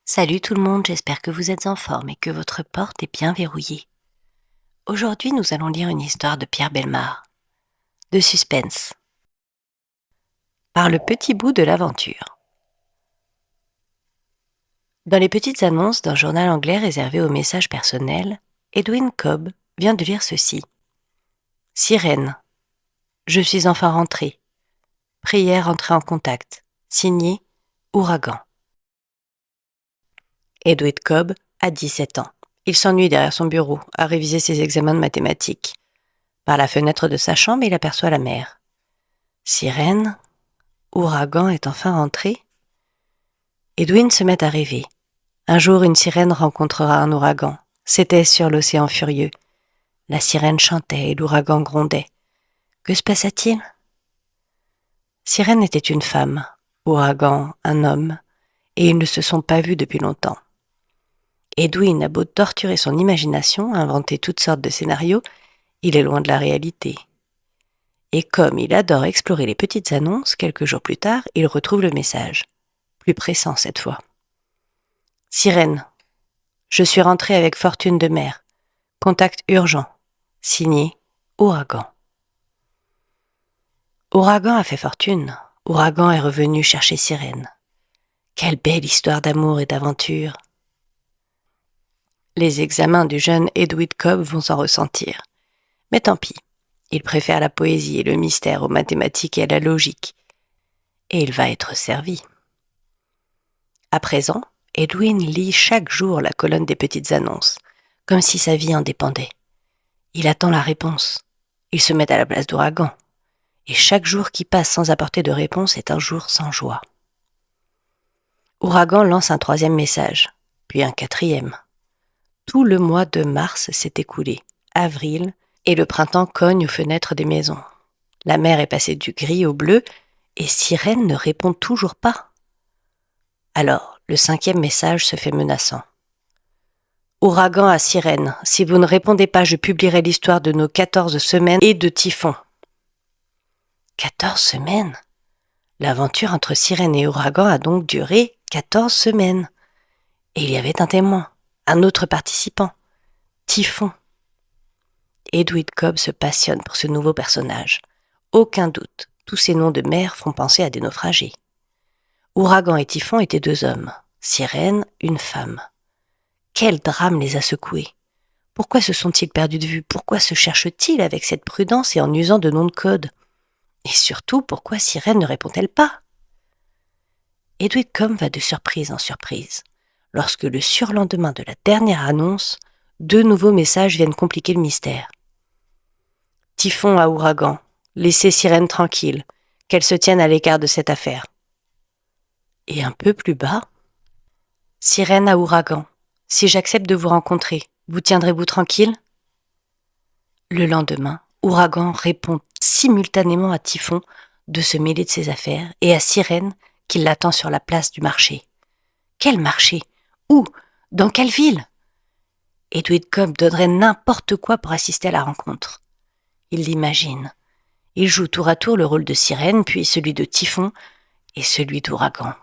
Salut tout le monde, j'espère que vous êtes en forme et que votre porte est bien verrouillée. Aujourd'hui, nous allons lire une histoire de Pierre Bellemare, de suspense, par le petit bout de l'aventure. Dans les petites annonces d'un journal anglais réservé aux messages personnels, Edwin Cobb vient de lire ceci. Sirène. Je suis enfin rentré. Prière entrée en contact. Signé Ouragan. Edwin Cobb a 17 ans. Il s'ennuie derrière son bureau, à réviser ses examens de mathématiques. Par la fenêtre de sa chambre, il aperçoit la mer. Sirène, Ouragan est enfin rentré. Edwin se met à rêver. Un jour, une sirène rencontrera un ouragan. C'était sur l'océan furieux. La sirène chantait et l'ouragan grondait. Que se passa-t-il? Sirène était une femme, Ouragan un homme, et ils ne se sont pas vus depuis longtemps. Edwin a beau torturer son imagination, inventer toutes sortes de scénarios, il est loin de la réalité. Et comme il adore explorer les petites annonces, quelques jours plus tard, il retrouve le message. Plus pressant cette fois. Sirène. Je suis rentré avec fortune de mer. Contact urgent. Signé Ouragan. Ouragan a fait fortune. Ouragan est revenu chercher Sirène. Quelle belle histoire d'amour et d'aventure. Les examens du jeune Edwin Cobb vont s'en ressentir. Mais tant pis. Il préfère la poésie et le mystère aux mathématiques et à la logique. Et il va être servi. À présent, Edwin lit chaque jour la colonne des petites annonces, comme si sa vie en dépendait. Il attend la réponse. Il se met à la place d'Ouragan. Et chaque jour qui passe sans apporter de réponse est un jour sans joie. Ouragan lance un troisième message, puis un quatrième. Tout le mois de mars s'est écoulé, avril, et le printemps cogne aux fenêtres des maisons. La mer est passée du gris au bleu, et Sirène ne répond toujours pas. Alors, le cinquième message se fait menaçant. Ouragan à Sirène, si vous ne répondez pas, je publierai l'histoire de nos 14 semaines et de typhon. 14 semaines? L'aventure entre Sirène et Ouragan a donc duré 14 semaines. Et il y avait un témoin, un autre participant, Typhon. Edwin Cobb se passionne pour ce nouveau personnage. Aucun doute, tous ces noms de mer font penser à des naufragés. Ouragan et Typhon étaient deux hommes, Sirène, une femme. Quel drame les a secoués? Pourquoi se sont-ils perdus de vue? Pourquoi se cherchent-ils avec cette prudence et en usant de noms de code? Et surtout, pourquoi Sirène ne répond-elle pas? Edwin Cobb va de surprise en surprise. Lorsque le surlendemain de la dernière annonce, deux nouveaux messages viennent compliquer le mystère. Typhon à Ouragan, laissez Sirène tranquille, qu'elle se tienne à l'écart de cette affaire. Et un peu plus bas, Sirène à Ouragan, si j'accepte de vous rencontrer, vous tiendrez-vous tranquille? Le lendemain, Ouragan répond simultanément à Typhon de se mêler de ses affaires et à Sirène qui l'attend sur la place du marché. Quel marché? Où? Dans quelle ville? Edwin Cobb donnerait n'importe quoi pour assister à la rencontre. Il l'imagine. Il joue tour à tour le rôle de Sirène, puis celui de Typhon et celui d'Ouragan.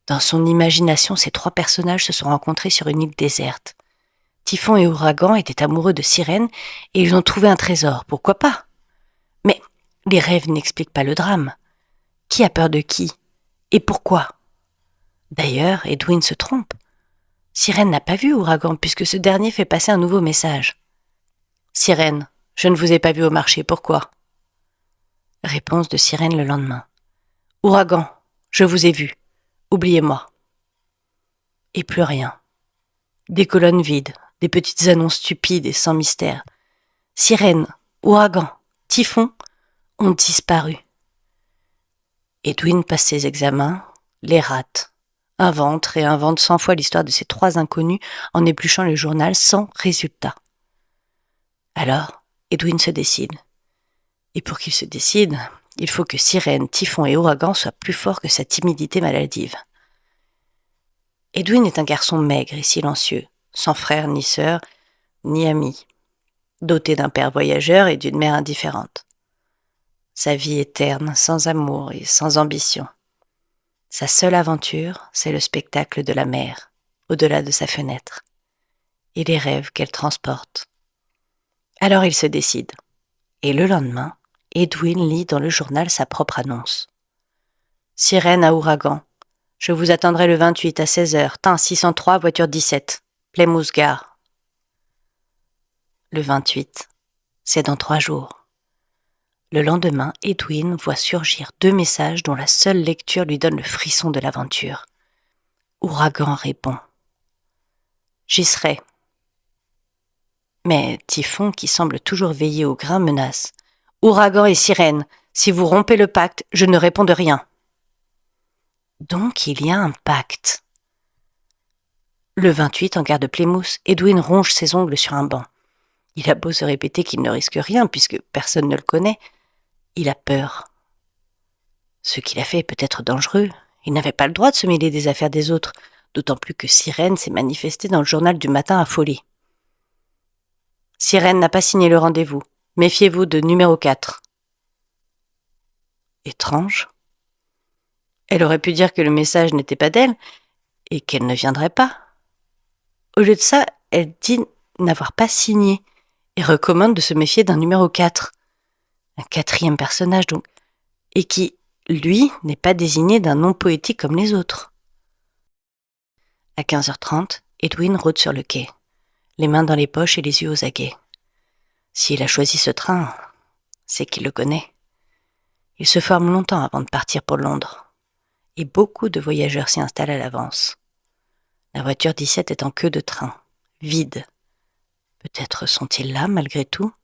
Dans son imagination, ces trois personnages se sont rencontrés sur une île déserte. Typhon et Ouragan étaient amoureux de Sirène et ils ont trouvé un trésor, pourquoi pas? Mais les rêves n'expliquent pas le drame. Qui a peur de qui? Et pourquoi? D'ailleurs, Edwin se trompe. Sirène n'a pas vu Ouragan puisque ce dernier fait passer un nouveau message. Sirène, je ne vous ai pas vu au marché, pourquoi? Réponse de Sirène le lendemain. Ouragan, je vous ai vu. Oubliez-moi. Et plus rien. Des colonnes vides, des petites annonces stupides et sans mystère. Sirène, Ouragan, Typhon ont disparu. Edwin passe ses examens, les rate, invente 100 fois l'histoire de ces trois inconnus en épluchant le journal sans résultat. Alors, Edwin se décide. Et pour qu'il se décide, il faut que Sirène, Typhon et Ouragan soient plus forts que sa timidité maladive. Edwin est un garçon maigre et silencieux, sans frère ni sœur, ni amis, doté d'un père voyageur et d'une mère indifférente. Sa vie est terne, sans amour et sans ambition. Sa seule aventure, c'est le spectacle de la mer, au-delà de sa fenêtre, et les rêves qu'elle transporte. Alors il se décide. Et le lendemain, Edwin lit dans le journal sa propre annonce. Sirène à ouragan. Je vous attendrai le 28 à 16h, Tin 603, voiture 17, Plymouth Gare. Le 28, c'est dans 3 jours. Le lendemain, Edwin voit surgir 2 messages dont la seule lecture lui donne le frisson de l'aventure. Ouragan répond. J'y serai. Mais Typhon, qui semble toujours veiller au grain, menace. Ouragan et sirène, si vous rompez le pacte, je ne réponds de rien. Donc il y a un pacte. Le 28, en gare de Plymouth, Edwin ronge ses ongles sur un banc. Il a beau se répéter qu'il ne risque rien puisque personne ne le connaît, il a peur. Ce qu'il a fait est peut-être dangereux. Il n'avait pas le droit de se mêler des affaires des autres, d'autant plus que Sirène s'est manifestée dans le journal du matin affolée. Sirène n'a pas signé le rendez-vous. Méfiez-vous de numéro 4. Étrange. Elle aurait pu dire que le message n'était pas d'elle et qu'elle ne viendrait pas. Au lieu de ça, elle dit n'avoir pas signé et recommande de se méfier d'un numéro 4. Un 4e personnage donc, et qui, lui, n'est pas désigné d'un nom poétique comme les autres. À 15h30, Edwin rôde sur le quai, les mains dans les poches et les yeux aux aguets. S'il a choisi ce train, c'est qu'il le connaît. Il se forme longtemps avant de partir pour Londres, et beaucoup de voyageurs s'y installent à l'avance. La voiture 17 est en queue de train, vide. Peut-être sont-ils là malgré tout,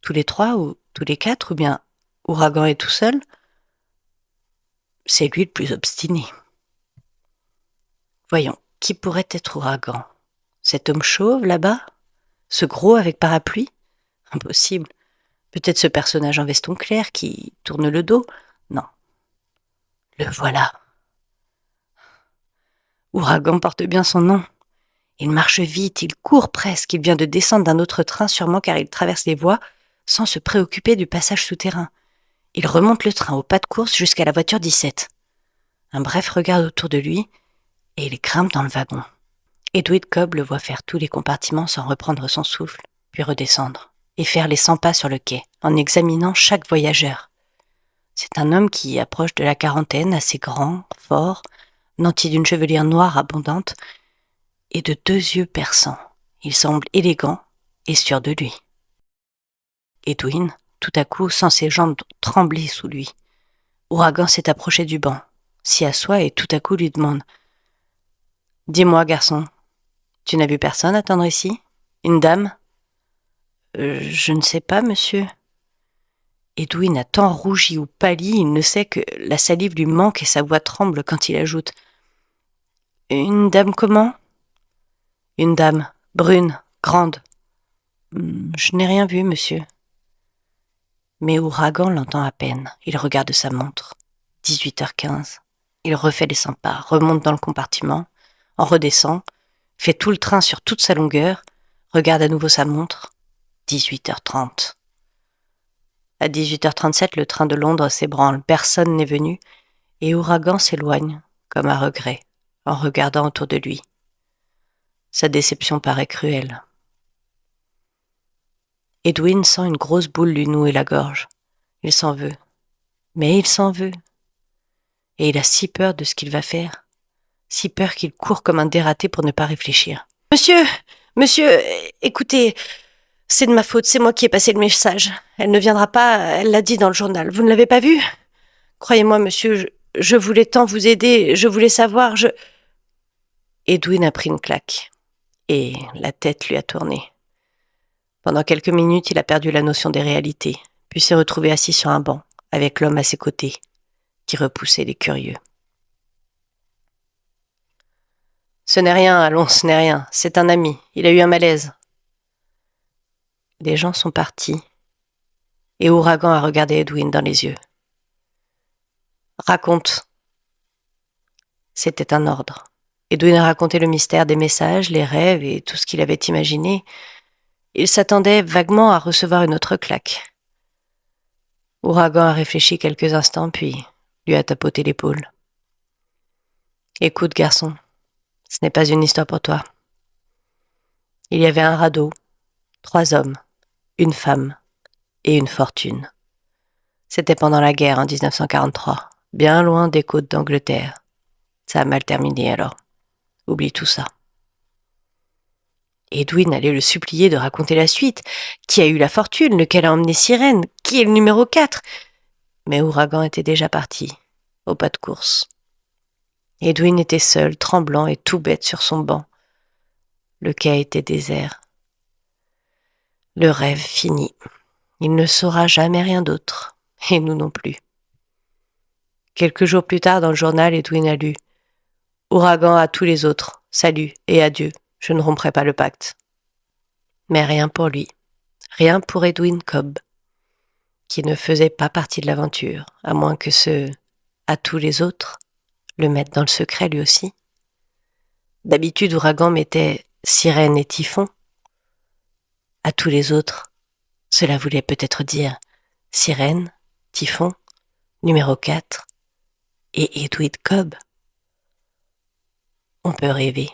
tous les 3 ou tous les 4, ou bien Ouragan est tout seul. C'est lui le plus obstiné. Voyons, qui pourrait être Ouragan? Cet homme chauve là-bas? Ce gros avec parapluie? Impossible. Peut-être ce personnage en veston clair qui tourne le dos? Non. Le voilà. Ouragan porte bien son nom. Il marche vite, il court presque, il vient de descendre d'un autre train sûrement car il traverse les voies sans se préoccuper du passage souterrain. Il remonte le train au pas de course jusqu'à la voiture 17. Un bref regard autour de lui et il grimpe dans le wagon. Edwin Cobb le voit faire tous les compartiments sans reprendre son souffle, puis redescendre, et faire les 100 pas sur le quai, en examinant chaque voyageur. C'est un homme qui approche de la quarantaine, assez grand, fort, nanti d'une chevelure noire abondante, et de 2 yeux perçants. Il semble élégant et sûr de lui. Edwin, tout à coup, sent ses jambes trembler sous lui. Ouragan s'est approché du banc, s'y assoit et tout à coup lui demande « Dis-moi, garçon, tu n'as vu personne attendre ici? Une dame ?»« Je ne sais pas, monsieur. » Edwin a tant rougi ou pâli, il ne sait que la salive lui manque et sa voix tremble quand il ajoute « Une dame comment? » « Une dame, brune, grande. »« Je n'ai rien vu, monsieur. » Mais Ouragan l'entend à peine. Il regarde sa montre. 18h15. Il refait les 100 pas, remonte dans le compartiment, en redescend, fait tout le train sur toute sa longueur, regarde à nouveau sa montre. 18h30. À 18h37, le train de Londres s'ébranle. Personne n'est venu et Ouragan s'éloigne, comme à regret, en regardant autour de lui. Sa déception paraît cruelle. Edwin sent une grosse boule lui nouer la gorge. Il s'en veut. Mais il s'en veut. Et il a si peur de ce qu'il va faire. Si peur qu'il court comme un dératé pour ne pas réfléchir. « Monsieur, écoutez, c'est de ma faute, c'est moi qui ai passé le message. Elle ne viendra pas, elle l'a dit dans le journal. Vous ne l'avez pas vu? Croyez-moi, monsieur, je voulais tant vous aider, je voulais savoir, je... » Edwin a pris une claque. Et la tête lui a tourné. Pendant quelques minutes, il a perdu la notion des réalités, puis s'est retrouvé assis sur un banc, avec l'homme à ses côtés, qui repoussait les curieux. « Ce n'est rien, allons, ce n'est rien. C'est un ami. Il a eu un malaise. » Les gens sont partis, et Ouragan a regardé Edwin dans les yeux. « Raconte. » C'était un ordre. Edwin a raconté le mystère des messages, les rêves et tout ce qu'il avait imaginé. Il s'attendait vaguement à recevoir une autre claque. Ouragan a réfléchi quelques instants, puis lui a tapoté l'épaule. Écoute, garçon, ce n'est pas une histoire pour toi. Il y avait un radeau, 3 hommes, une femme et une fortune. C'était pendant la guerre en 1943, bien loin des côtes d'Angleterre. Ça a mal terminé alors. Oublie tout ça. Edwin allait le supplier de raconter la suite. Qui a eu la fortune? Lequel a emmené Sirène? Qui est le numéro 4? Mais Ouragan était déjà parti, au pas de course. Edwin était seul, tremblant et tout bête sur son banc. Le quai était désert. Le rêve fini. Il ne saura jamais rien d'autre, et nous non plus. Quelques jours plus tard, dans le journal, Edwin a lu « Ouragan à tous les autres, salut et adieu, je ne romprai pas le pacte. » Mais rien pour lui, rien pour Edwin Cobb, qui ne faisait pas partie de l'aventure, à moins que ce « à tous les autres » le mette dans le secret lui aussi. D'habitude, Ouragan mettait Sirène et Typhon. À tous les autres, cela voulait peut-être dire Sirène, Typhon, numéro 4 et Edwin Cobb. On peut rêver.